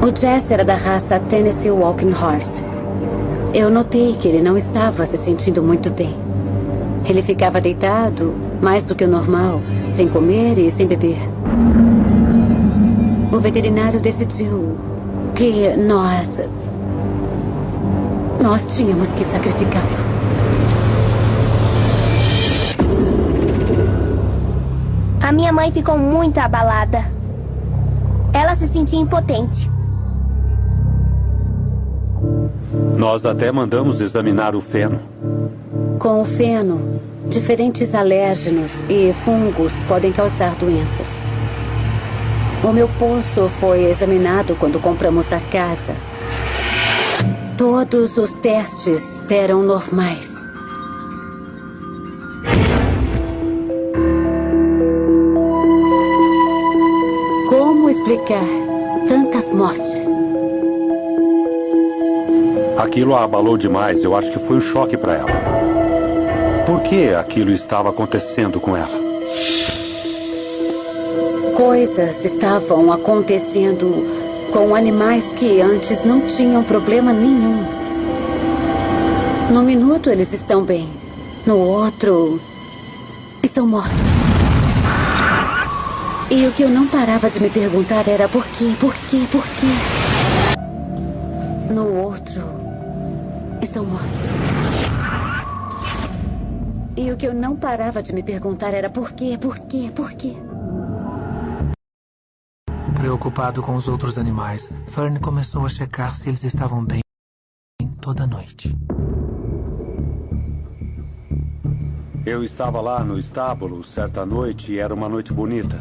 O Jesse era da raça Tennessee Walking Horse. Eu notei que ele não estava se sentindo muito bem. Ele ficava deitado, mais do que o normal, sem comer e sem beber. O veterinário decidiu que nós tínhamos que sacrificá-lo. A minha mãe ficou muito abalada. Ela se sentia impotente. Nós até mandamos examinar o feno. Com o feno, diferentes alérgenos e fungos podem causar doenças. O meu poço foi examinado quando compramos a casa. Todos os testes deram normais. Como explicar tantas mortes? Aquilo a abalou demais. Eu acho que foi um choque para ela. Por que aquilo estava acontecendo com ela? Coisas estavam acontecendo com animais que antes não tinham problema nenhum. No minuto eles estão bem. No outro, estão mortos. E o que eu não parava de me perguntar era por quê? No outro, estão mortos. E o que eu não parava de me perguntar era por quê? Preocupado com os outros animais, Fern começou a checar se eles estavam bem toda noite. Eu estava lá no estábulo certa noite e era uma noite bonita.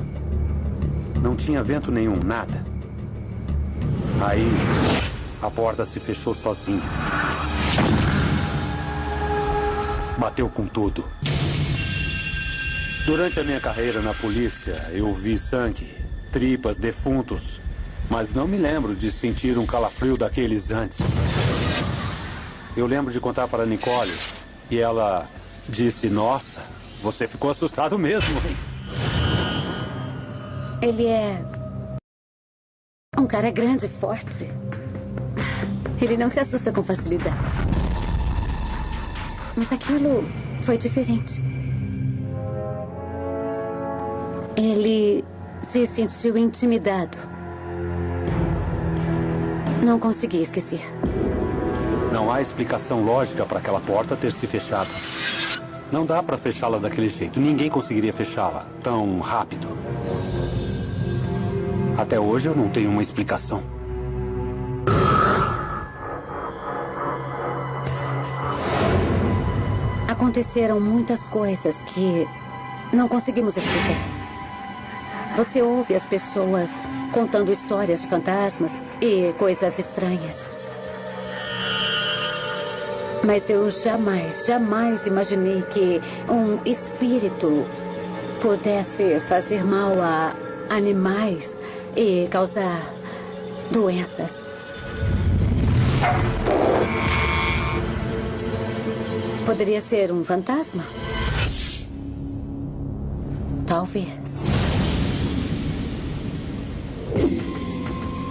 Não tinha vento nenhum, nada. Aí, a porta se fechou sozinha. Bateu com tudo. Durante a minha carreira na polícia, eu vi sangue, tripas, defuntos. Mas não me lembro de sentir um calafrio daqueles antes. Eu lembro de contar para a Nicole e ela disse, nossa, você ficou assustado mesmo, hein? Ele é um cara grande e forte. Ele não se assusta com facilidade. Mas aquilo foi diferente. Ele se sentiu intimidado. Não consegui esquecer. Não há explicação lógica para aquela porta ter se fechado. Não dá para fechá-la daquele jeito. Ninguém conseguiria fechá-la tão rápido. Até hoje eu não tenho uma explicação. Aconteceram muitas coisas que não conseguimos explicar. Você ouve as pessoas contando histórias de fantasmas e coisas estranhas. Mas eu jamais imaginei que um espírito pudesse fazer mal a animais e causar doenças. Poderia ser um fantasma? Talvez.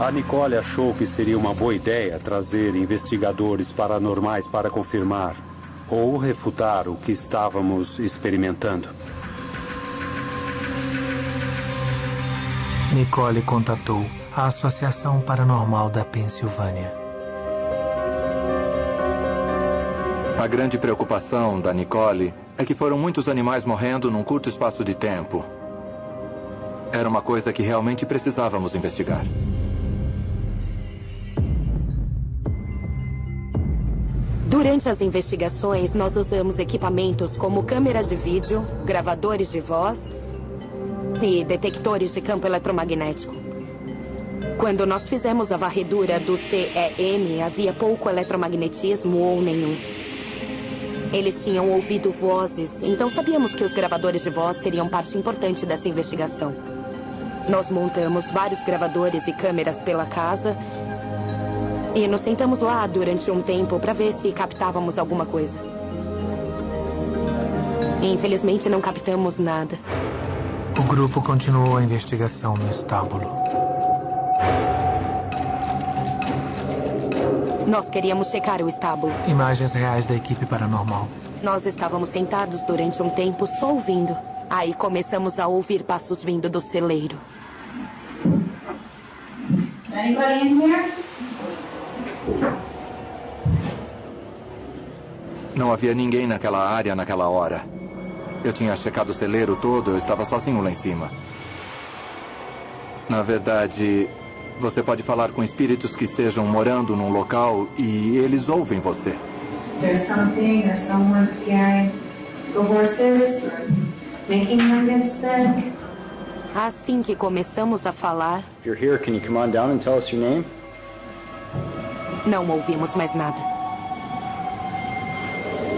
A Nicole achou que seria uma boa ideia trazer investigadores paranormais para confirmar ou refutar o que estávamos experimentando. Nicole contatou a Associação Paranormal da Pensilvânia. A grande preocupação da Nicole é que foram muitos animais morrendo num curto espaço de tempo. Era uma coisa que realmente precisávamos investigar. Durante as investigações, nós usamos equipamentos como câmeras de vídeo, gravadores de voz e detectores de campo eletromagnético. Quando nós fizemos a varredura do CEM, havia pouco eletromagnetismo ou nenhum. Eles tinham ouvido vozes, então sabíamos que os gravadores de voz seriam parte importante dessa investigação. Nós montamos vários gravadores e câmeras pela casa e nos sentamos lá durante um tempo para ver se captávamos alguma coisa. Infelizmente, não captamos nada. O grupo continuou a investigação no estábulo. Nós queríamos checar o estábulo. Imagens reais da equipe paranormal. Nós estávamos sentados durante um tempo só ouvindo. Aí começamos a ouvir passos vindo do celeiro. Anybody in here? Não havia ninguém naquela área naquela hora. Eu tinha checado o celeiro todo, eu estava sozinho lá em cima. Na verdade, você pode falar com espíritos que estejam morando num local e eles ouvem você. There's something or someone scaring the horses or making them get sick. Assim que começamos a falar, If you're here, can you come on down and tell us your name? não ouvimos mais nada.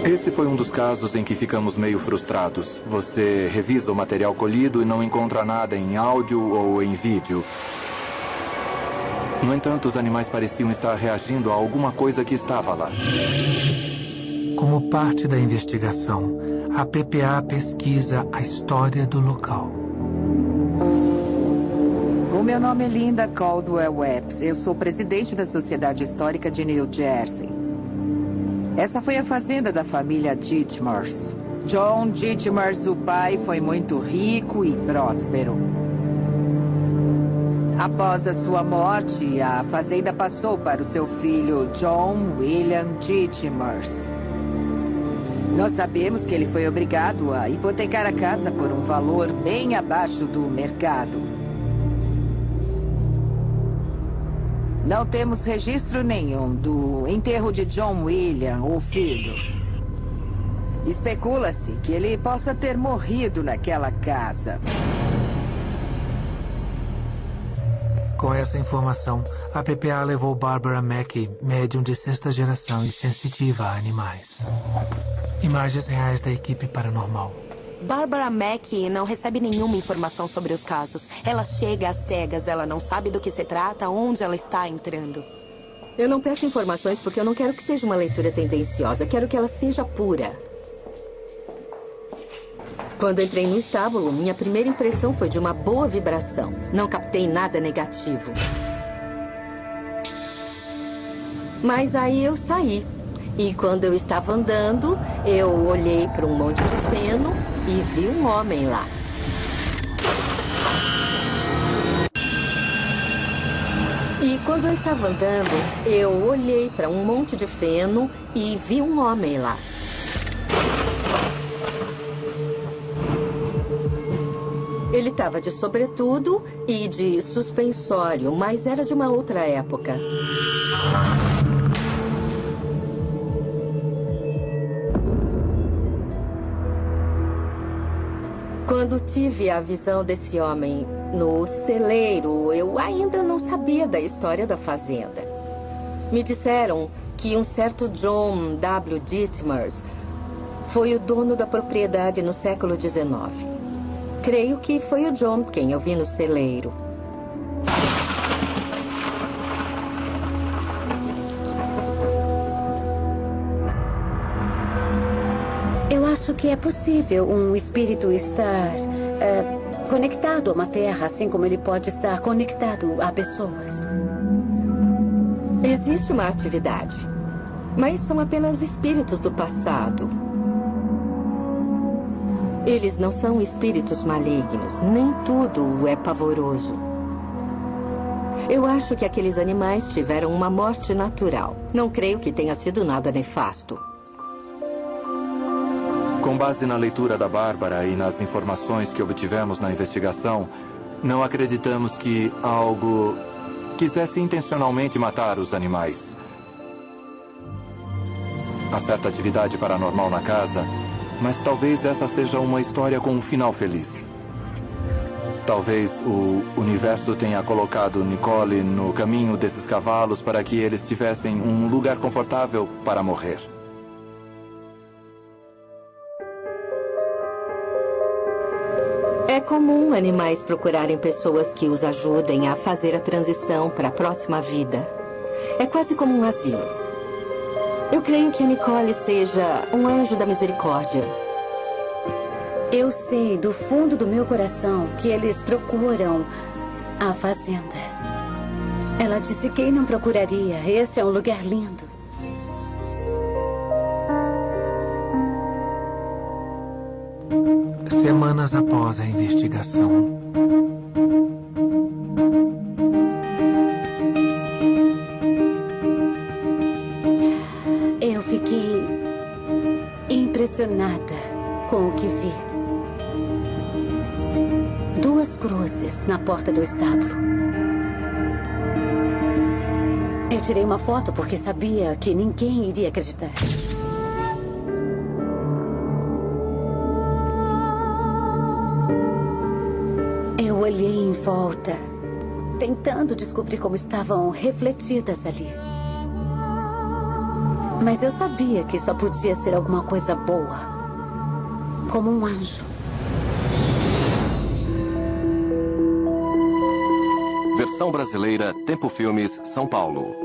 Esse foi um dos casos em que ficamos meio frustrados. Você revisa o material colhido e não encontra nada em áudio ou em vídeo. No entanto, os animais pareciam estar reagindo a alguma coisa que estava lá. Como parte da investigação, a PPA pesquisa a história do local. O meu nome é Linda Caldwell Webbs. Eu sou presidente da Sociedade Histórica de New Jersey. Essa foi a fazenda da família Ditmars. John Ditmars, o pai, foi muito rico e próspero. Após a sua morte, a fazenda passou para o seu filho John William Ditmars. Nós sabemos que ele foi obrigado a hipotecar a casa por um valor bem abaixo do mercado. Não temos registro nenhum do enterro de John William, o filho. Especula-se que ele possa ter morrido naquela casa. Com essa informação, a PPA levou Barbara Mackey, médium de 6ª geração e sensitiva a animais. Imagens reais da equipe paranormal. Barbara Mackey não recebe nenhuma informação sobre os casos. Ela chega às cegas, ela não sabe do que se trata, onde ela está entrando. Eu não peço informações porque eu não quero que seja uma leitura tendenciosa. Quero que ela seja pura. Quando entrei no estábulo, minha primeira impressão foi de uma boa vibração. Não captei nada negativo. Mas aí eu saí. E quando eu estava andando, eu olhei para um monte de feno e vi um homem lá. E quando eu estava andando, eu olhei para um monte de feno e vi um homem lá. Ele estava de sobretudo e de suspensório, mas era de uma outra época. Quando tive a visão desse homem no celeiro, eu ainda não sabia da história da fazenda. Me disseram que um certo John W. Ditmars foi o dono da propriedade no século XIX. Creio que foi o John quem eu vi no celeiro. Eu acho que é possível um espírito estar conectado a uma terra, assim como ele pode estar conectado a pessoas. Existe uma atividade, mas são apenas espíritos do passado. Eles não são espíritos malignos, nem tudo é pavoroso. Eu acho que aqueles animais tiveram uma morte natural. Não creio que tenha sido nada nefasto. Com base na leitura da Bárbara e nas informações que obtivemos na investigação, não acreditamos que algo quisesse intencionalmente matar os animais. Há certa atividade paranormal na casa, mas talvez esta seja uma história com um final feliz. Talvez o universo tenha colocado Nicole no caminho desses cavalos para que eles tivessem um lugar confortável para morrer. É comum animais procurarem pessoas que os ajudem a fazer a transição para a próxima vida. É quase como um asilo. Eu creio que a Nicole seja um anjo da misericórdia. Eu sei do fundo do meu coração que eles procuram a fazenda. Ela disse quem não procuraria. Este é um lugar lindo. Semanas após a investigação, eu fiquei impressionada com o que vi. 2 cruzes na porta do estábulo. Eu tirei uma foto porque sabia que ninguém iria acreditar. Eu olhei em volta, tentando descobrir como estavam refletidas ali. Mas eu sabia que só podia ser alguma coisa boa, como um anjo. Versão brasileira, Tempo Filmes, São Paulo.